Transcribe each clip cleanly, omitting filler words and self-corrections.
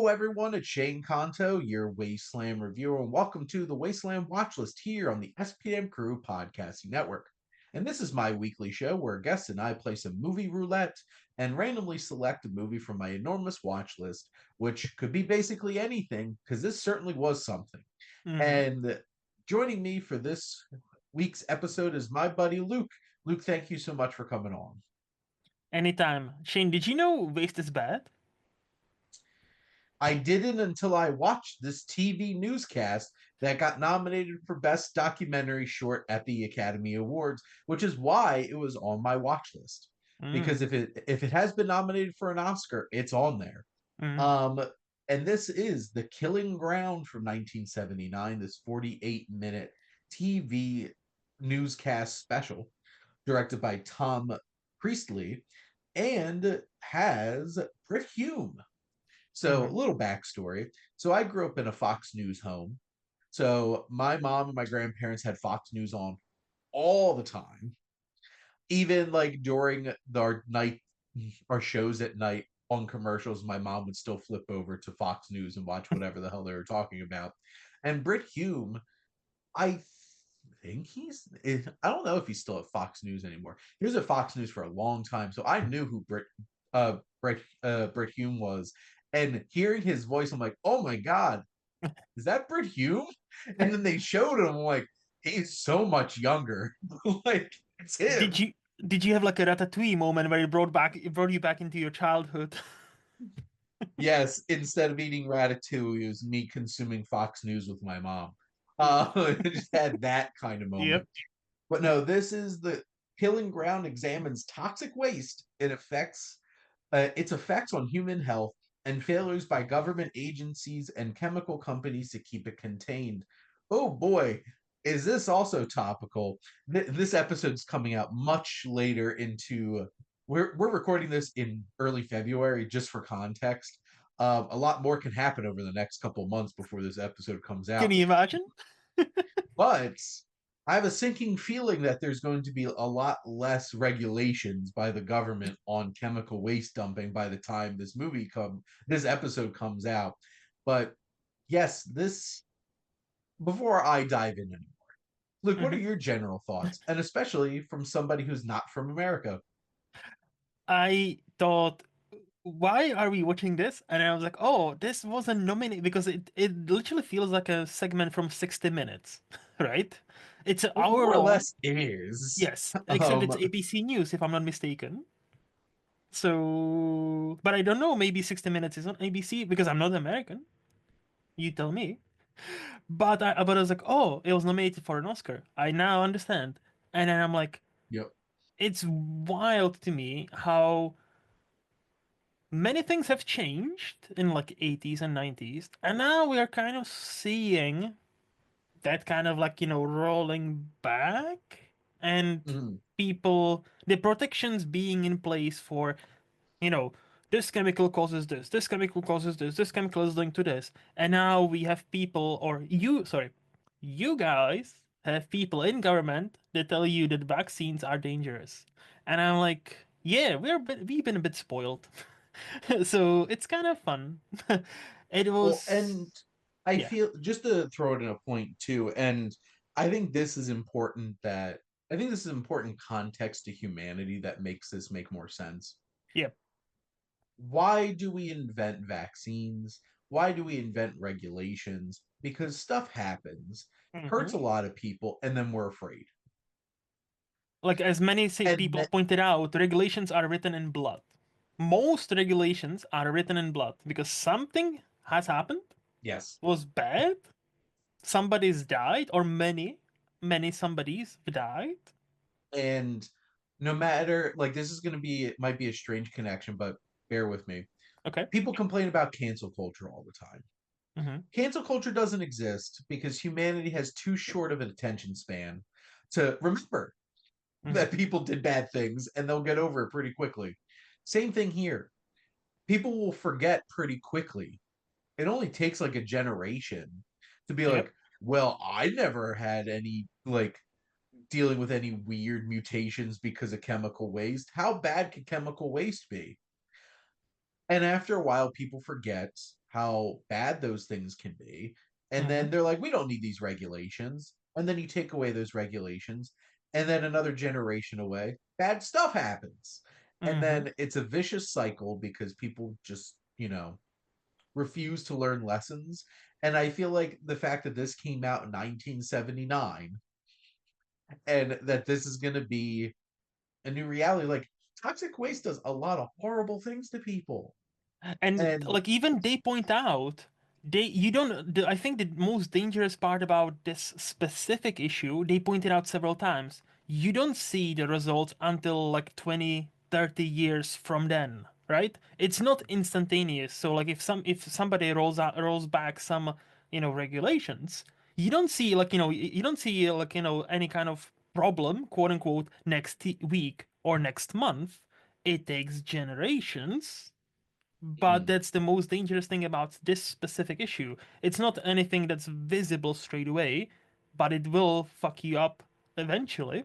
Hello, everyone. It's Shane Kanto, your Wasteland reviewer, and welcome to the Wasteland Watchlist here on the SPM Crew Podcasting Network. And this is my weekly show where guests and I play some movie roulette and randomly select a movie from my enormous watch list, which could be basically anything, because this certainly was something. Mhm. And joining me for this week's episode is my buddy Luke. Luke, thank you so much for coming on. Anytime. Shane, did you know waste is bad? I didn't until I watched this TV newscast that got nominated for Best Documentary Short at the Academy Awards, which is why it was on my watch list. Because Mm. if it has been nominated for an Oscar, it's on there. Mm. Um, and this is The Killing Ground from 1979, this 48-minute TV newscast special directed by Tom Priestley and has Britt Hume. So, a Mhm. little backstory. So, I grew up in a Fox News home. So, my mom and my grandparents had Fox News on all the time, even like during our night, our shows at night on commercials. My mom would still flip over to Fox News and watch whatever the hell they were talking about. And Britt Hume, I think I don't know if he's still at Fox News anymore. He was at Fox News for a long time, so I knew who Britt Hume was. And hearing his voice, I'm like, oh my god, is that Britt Hume? And then they showed him, I'm like, he's so much younger. Like, it's Did him. you did you have like a Ratatouille moment where it brought you back into your childhood? Yes, instead of eating ratatouille, it was me consuming Fox News with my mom. It just had that kind of moment. Yep. But no, this is the Killing Ground examines toxic waste. Its effects on human health and failures by government agencies and chemical companies to keep it contained. Oh boy, is this also topical? This episode's coming out much later into. We're recording this in early February, just for context. A lot more can happen over the next couple months before this episode comes Can out. you imagine? But I have a sinking feeling that there's going to be a lot less regulations by the government on chemical waste dumping by the time this episode comes out. But yes, this before I dive in anymore. Look, what are Mhm. your general thoughts? And especially from somebody who's not from America. I thought, why are we watching this? And I was like, oh, this wasn't nominated because it literally feels like a segment from 60 Minutes, right? It's an It hour more or long. less is. Yes, except it's ABC News, if I'm not mistaken. So, but I don't know. Maybe 60 Minutes is on ABC because I'm not American. You tell me. But I was like, oh, it was nominated for an Oscar. I now understand. And then I'm like, Yep. it's wild to me how many things have changed in like 80s and 90s, and now we are kind of seeing that kind of like rolling back and Mhm. people the protections being in place for you know, this chemical causes this, this chemical causes this chemical is linked to this. And now we have people, or you guys have people in government that tell you that vaccines are dangerous. And I'm like, yeah, we've been a bit spoiled. So it's kind of fun. It Well, was, and I yeah, feel just to throw it in a point too, and I think this is important that I think this is important context to humanity that makes this make more sense. yeah. Why do we invent vaccines? Why do we invent regulations? Because stuff happens, hurts Hmm. a lot of people, and then we're afraid. Like as many And people that, pointed out, regulations are written in blood. Most regulations are written in blood because something has happened, yes, was bad, somebody's died, or many somebodies died. and no matter like this is going to be it might be a strange connection, but bear with me. Okay. People complain about cancel culture all the time. Mm-hmm. Cancel culture doesn't exist because humanity has too short of an attention span to remember Mm-hmm. that people did bad things and they'll get over it pretty quickly. Same thing here. People will forget pretty quickly. It only takes like a generation to be Yep. like, well, I never had any like dealing with any weird mutations because of chemical waste. How bad could chemical waste be? And after a while, people forget how bad those things can be. And Mm-hmm. then they're like, we don't need these regulations. And then you take away those regulations, and then another generation away, bad stuff happens. And Mm-hmm. then it's a vicious cycle because people just, refuse to learn lessons. And I feel like the fact that this came out in 1979 and that this is going to be a new reality, like toxic waste does a lot of horrible things to people. And And like even they point out, they you don't. I think the most dangerous part about this specific issue, they pointed out several times. You don't see the results until like 20, 30 years from then, right? It's not instantaneous. So like if somebody rolls back some regulations, you don't see you don't see like any kind of problem, quote unquote, next week or next month. It takes generations, but mm, that's the most dangerous thing about this specific issue. It's not anything that's visible straight away, but it will fuck you up eventually.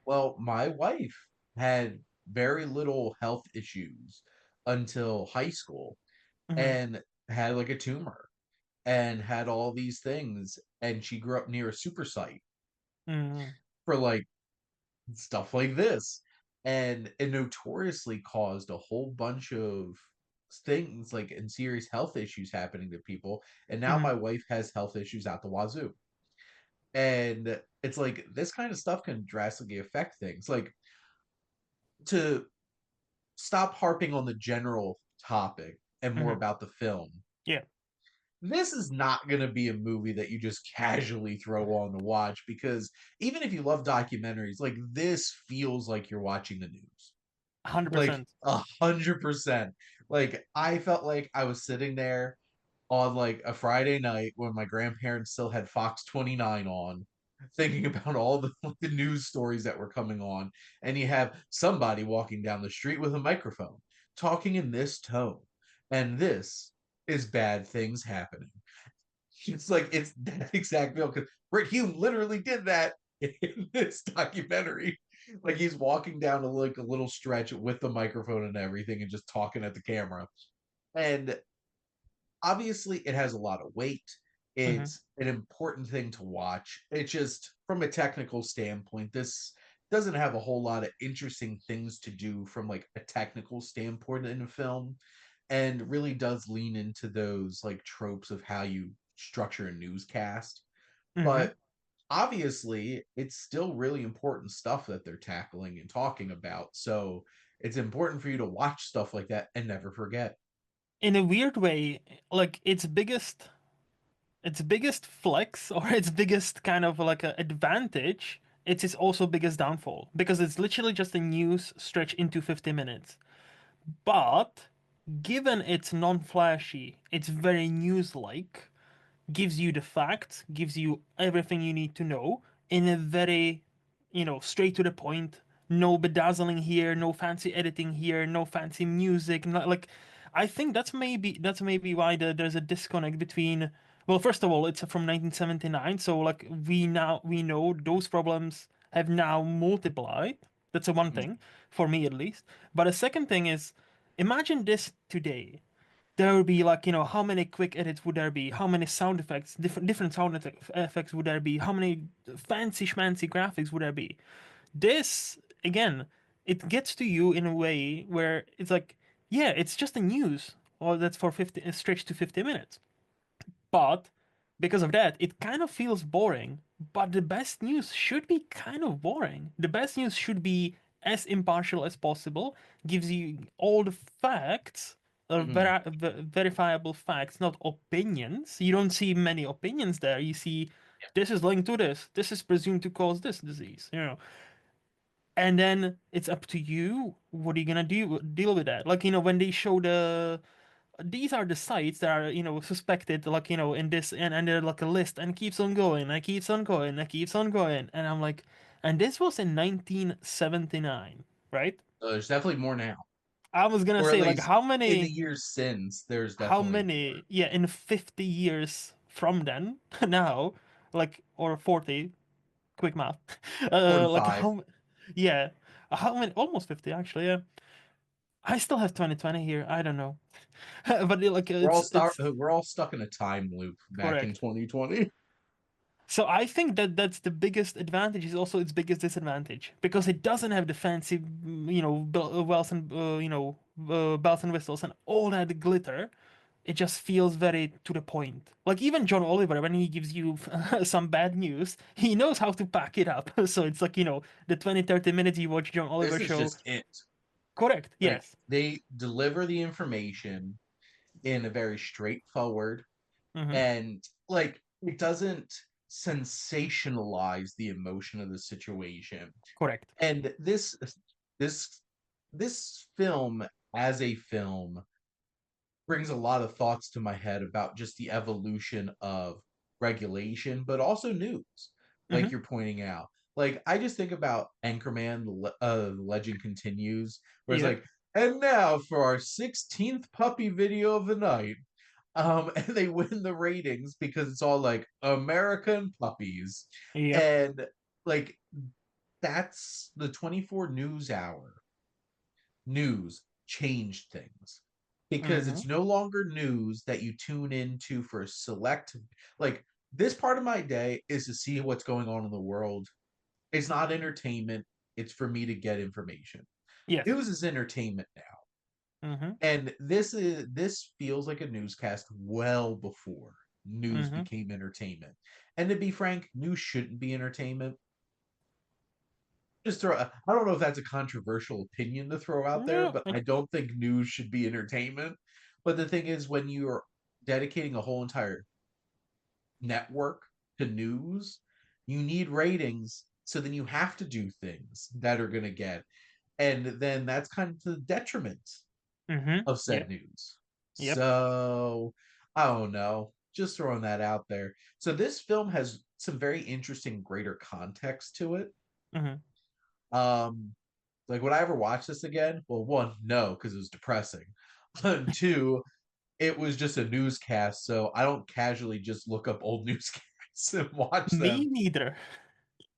well, my wife had very little health issues until high school Hmm. and had like a tumor and had all these things. And she grew up near a super site Hmm. for like stuff like this. And it notoriously caused a whole bunch of things like and serious health issues happening to people. And now Hmm. my wife has health issues out the wazoo. And it's like this kind of stuff can drastically affect things. Like to stop harping on the general topic and more Hmm. about the film. Yeah, This is not going to be a movie that you just casually throw on to watch because even if you love documentaries, like this feels like you're watching the news. Like 100%. 100%. Like I felt like I was sitting there on like a Friday night when my grandparents still had Fox 29 on, thinking about all the news stories that were coming on. And you have somebody walking down the street with a microphone talking in this tone. And this is bad things happening. It's like it's that exact feel because Britt Hume literally did that in this documentary. Like he's walking down like a little stretch with the microphone and everything and just talking at the camera. And obviously it has a lot of weight. Hmm. It's an important thing to watch. It's just from a technical standpoint, this doesn't have a whole lot of interesting things to do from like a technical standpoint in a film and really does lean into those like tropes of how you structure a newscast. Hmm. But obviously, it's still really important stuff that they're tackling and talking about. So it's important for you to watch stuff like that and never forget. In a weird way, like its biggest flex or its biggest kind of like a advantage, it's its also biggest downfall because it's literally just a news stretch into 50 minutes. But given it's non-flashy, it's very news-like, gives you the facts, gives you everything you need to know in a very, straight to the point. No bedazzling here, no fancy editing here, no fancy music. Not like, I think that's maybe why there's a disconnect between. Well, first of all, it's from 1979, so like we know those problems have now multiplied. That's a one Mm, thing for me at least. But a second thing is, imagine this today. There would be like, how many quick edits would there be? How many sound effects, different sound effects would there be? How many fancy schmancy graphics would there be? This again, it gets to you in a way where it's like, yeah, it's just a news, or that's for 50 stretched to 50 minutes. But because of that, it kind of feels boring. But the best news should be kind of boring. The best news should be as impartial as possible, gives you all the facts, mm, verifiable facts, not opinions. You don't see many opinions there. You see, this is linked to this. This is presumed to cause this disease. And then it's up to you. What are you gonna deal with that? Like, when they show these are the sites that are suspected, like, in this, and they're like a list, and it keeps on going, and keeps on going, and keeps on going, and I'm like, and this was in 1979, right? there's definitely more now, I was gonna or at say, like, least in the years since, there's how definitely many, yeah, in 50 years from then, now, like, or 40, quick math, like 45. how, yeah, how many, almost 50 actually, yeah. I still have 2020 here. I don't know, but like it's We're all stuck in a time loop back in correct. 2020. So I think that that's the biggest advantage is also its biggest disadvantage because it doesn't have the fancy, bells and bells and whistles and all that glitter. It just feels very to the point. Like even John Oliver, when he gives you some bad news, he knows how to pack it up. So it's like, the 20-30 minutes you watch John This Oliver is show. just it. Correct. Like Yes. they deliver the information in a very straightforward Mm-hmm. and like it doesn't sensationalize the emotion of the situation. Correct. And this this film as a film brings a lot of thoughts to my head about just the evolution of regulation, but also news, like Mm-hmm. you're pointing out. Like I just think about Anchorman, the Legend Continues, where it's Yep. like, and now for our 16th puppy video of the night. And they win the ratings because it's all like American puppies. Yep. And like that's the 24 news hour news changed things because Mm-hmm. it's no longer news that you tune into for a select like this part of my day is to see what's going on in the world. It's not entertainment, it's for me to get information. Yes. News is entertainment now. Mm-hmm. And this feels like a newscast well before news Mm-hmm. became entertainment. And to be frank, news shouldn't be entertainment. I don't know if that's a controversial opinion to throw out there, No. but I don't think news should be entertainment. But the thing is, when you're dedicating a whole entire network to news, you need ratings. So then you have to do things that are going to get. And then that's kind of to the detriment Mm-hmm. of said Yep. news. Yep. So I don't know. Just throwing that out there. So this film has some very interesting greater context to it. Mm-hmm. Um, like would I ever watch this again? Well, one, no, because it was depressing. And two, it was just a newscast, so I don't casually just look up old newscasts and watch Me them. neither.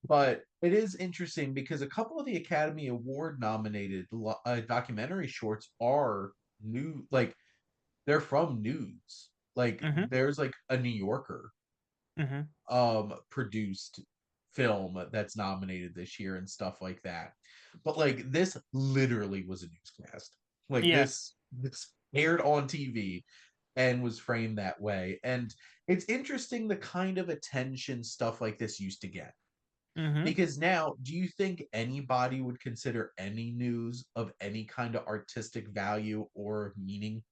But it is interesting because a couple of the Academy Award nominated documentary shorts are new, like they're from news. Like Mm-hmm. there's like a New Yorker Mm-hmm. produced film that's nominated this year and stuff like that. But like this literally was a newscast. Like Yeah. this aired on TV and was framed that way. And it's interesting the kind of attention stuff like this used to get. Mm-hmm. Because now, do you think anybody would consider any news of any kind of artistic value or meaning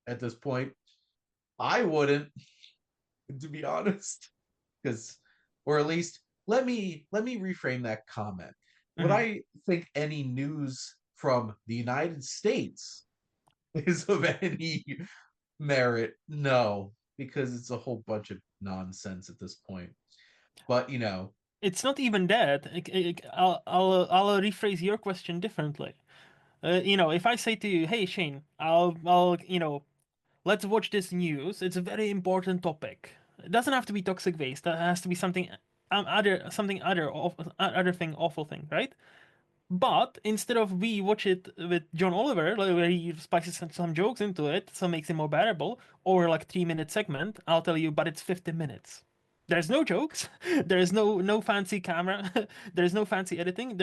at this point? I wouldn't, to be honest. Because or at least let me reframe that comment. Would Mm-hmm. I think any news from the United States is of any merit? No, because it's a whole bunch of nonsense at this point. But It's not even that. I'll rephrase your question differently. If I say to you, "Hey Shane, let's watch this news. It's a very important topic. It doesn't have to be toxic waste. That has to be other thing, awful thing, right? But instead of we watch it with John Oliver, like, where he spices some jokes into it, so makes it more bearable, or like 3 minute segment, I'll tell you, but it's 50 minutes. There's no jokes. There's no fancy camera. There's no fancy editing.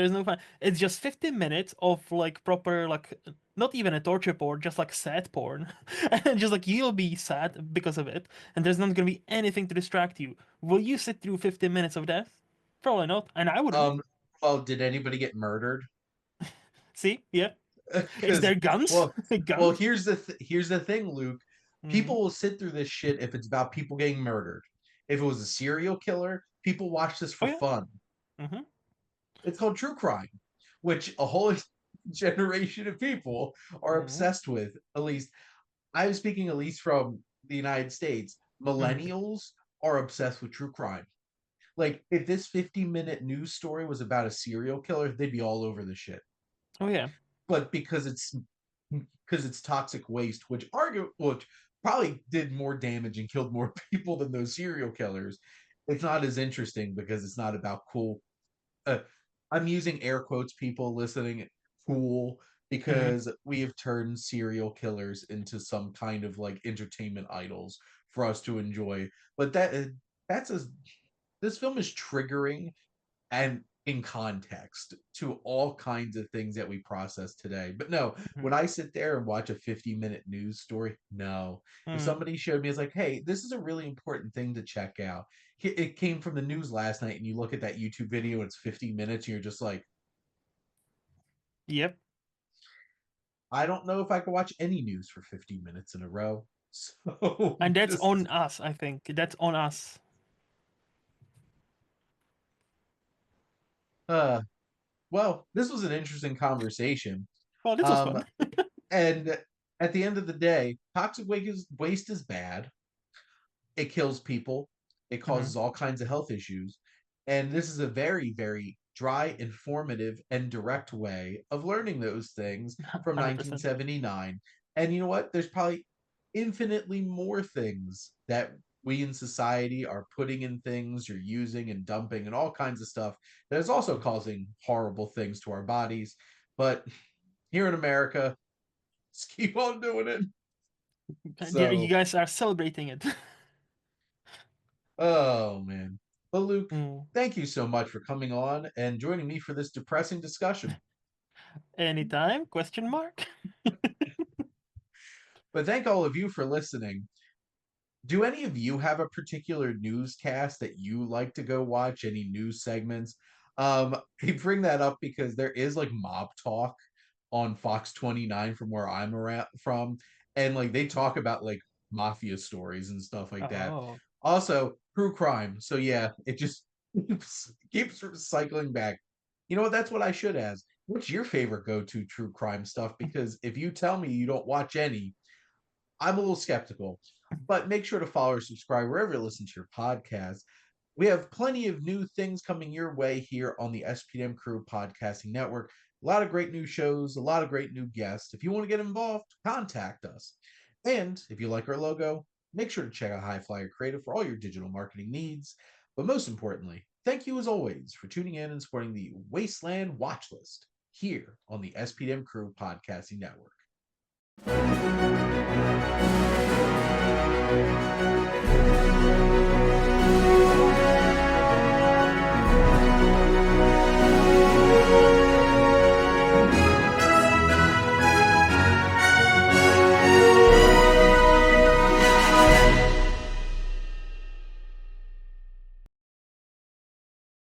It's just 50 minutes of like proper like not even a torture porn, just like sad porn, and just like you'll be sad because of it, and there's not gonna be anything to distract you. Will you sit through 50 minutes of that? Probably not, and I wouldn't. um well, did anybody get murdered? See, yeah. Is Because there guns? well well Guns? here's the thing, Luke. Mm. People will sit through this shit if it's about people getting murdered. If it was a serial killer, people watch this Oh for yeah. fun. Hmm. It's called true crime, which a whole generation of people are Hmm. obsessed with. At least I'm speaking at least from the United States. Hmm. Millennials are obsessed with true crime. Like if this 50-minute news story was about a serial killer, they'd be all over the shit. Oh yeah. But because it's toxic waste, which probably did more damage and killed more people than those serial killers, it's not as interesting because it's not about cool. Uh, I'm using air quotes, people listening, cool Mm-hmm. because we have turned serial killers into some kind of like entertainment idols for us to enjoy. But that's a this film is triggering and in context to all kinds of things that we process today. But no, when I sit there and watch a 50-minute news story, no. If Mm-hmm. somebody showed me, it's like, hey, this is a really important thing to check out. It came from the news last night, and you look at that YouTube video, and it's 50 minutes, and you're just like, Yep. I don't know if I could watch any news for 50 minutes in a row. So And that's just on us, I think. That's on us. uh well, this was an interesting conversation. Well, this was Um fun. and at the end of the day, toxic waste is bad. It kills people. It Mm-hmm. causes all kinds of health issues. And this is a very, very dry, informative, and direct way of learning those things from 100%. 1979. And you know what? There's probably infinitely more things that we in society are putting in things, or using and dumping, and all kinds of stuff that is also causing horrible things to our bodies. But here in America, just keep on doing it. You So, guys are celebrating it. oh man. But Luke, Mm. thank you so much for coming on and joining me for this depressing discussion. Anytime? Question mark? But thank all of you for listening. Do any of you have a particular newscast that you like to go watch? Any news segments? I bring that up because there is like mob talk on Fox 29 from where I'm around from, and like they talk about like mafia stories and stuff like that. Oh. Also, true crime. So yeah, it just keeps cycling back. You know what? That's what I should ask. What's your favorite go-to true crime stuff? Because if you tell me you don't watch any, I'm a little skeptical. But make sure to follow or subscribe wherever you listen to your podcast. We have plenty of new things coming your way here on the SPM Crew Podcasting Network. A lot of great new shows, a lot of great new guests. If you want to get involved, contact us. And if you like our logo, make sure to check out High Flyer Creative for all your digital marketing needs. But most importantly, thank you as always for tuning in and supporting the Wasteland Watchlist here on the SPM Crew Podcasting Network.